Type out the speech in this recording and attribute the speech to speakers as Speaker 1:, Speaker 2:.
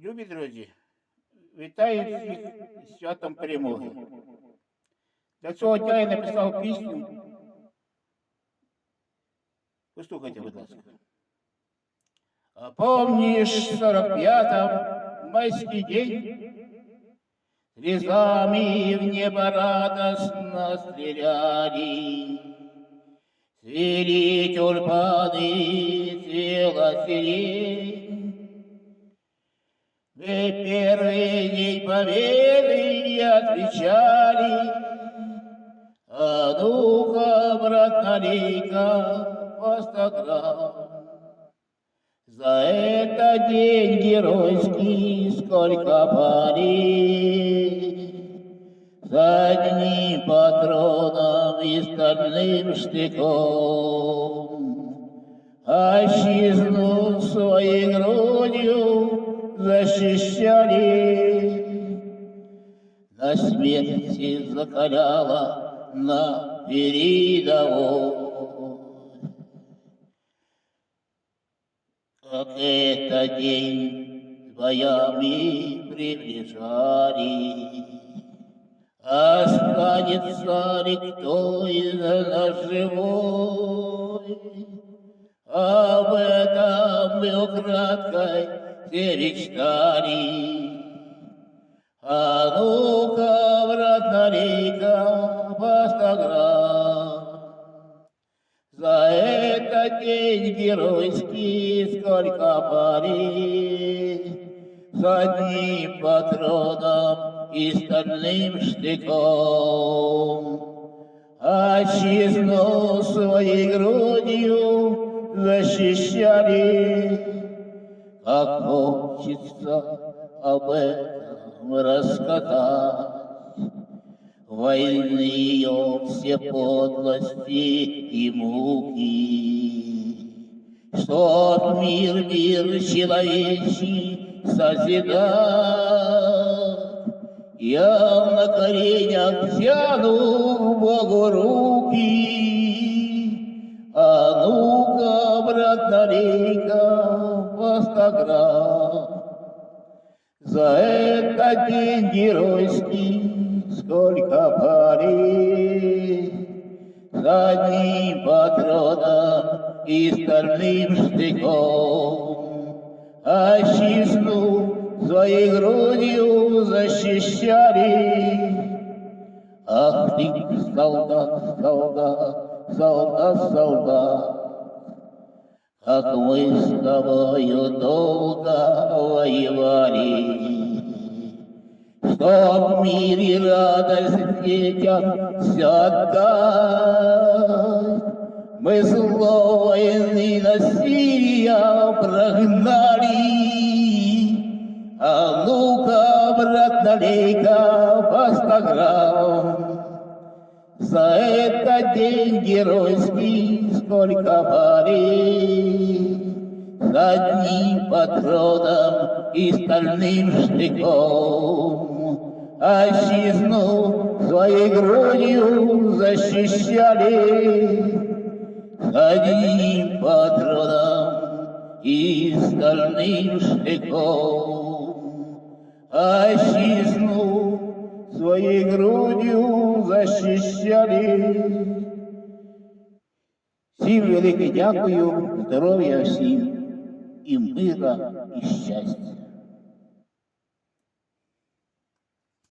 Speaker 1: Любі друзі, вітаю всіх з святом перемоги. Для цього дня я написав пісню. Послухайте, будь ласка. А помнишь 45-м майский день? Слезами в небо радостно стреляли. Цвели тюльпаны, цвела сирень. Мы первый день победы отвечали. А ну-ка, брат, налей-ка по 100 грамм. За этот день геройский сколько пали. За одним патроном и стальным штыком. Отчизну своей грудью защищали. На смерти закаляла на передовой. Как этот день с боями приближали, останется ли кто из нас живой? Об этом мы украдкой все мечтали. А ну-ка, брат, налей-ка по 100 грамм. За этот день геройский сколько пали. С одним патроном и стальным штыком. Отчизну своей грудью защищали. Как хочется об этом рассказать. Войны ее все подлости и муки, чтоб мир человечий созидать. Я на коленях тяну Богу руки, а ну-ка, брат, налей-ка по 100 грамм. За этот день геройский сколько пали. За одним патроном и стальным штыком. Отчизну своей грудью защищали. Ах ты, солдат, солдат, солдат, солдат, как мы с тобою долго воевали. Чтоб в мире радость детям все отдать. Мы зло войны насилия прогнали. А ну-ка, брат, налей-ка по 100 грамм. За этот день геройский сколько пали. С одним патроном и стальным штыком. Отчизну своей грудью защищали. С одним патроном и стальным штыком. Отчизну своей грудью защищали. Всім велике дякую, здоров'я всім і мира, і щастя.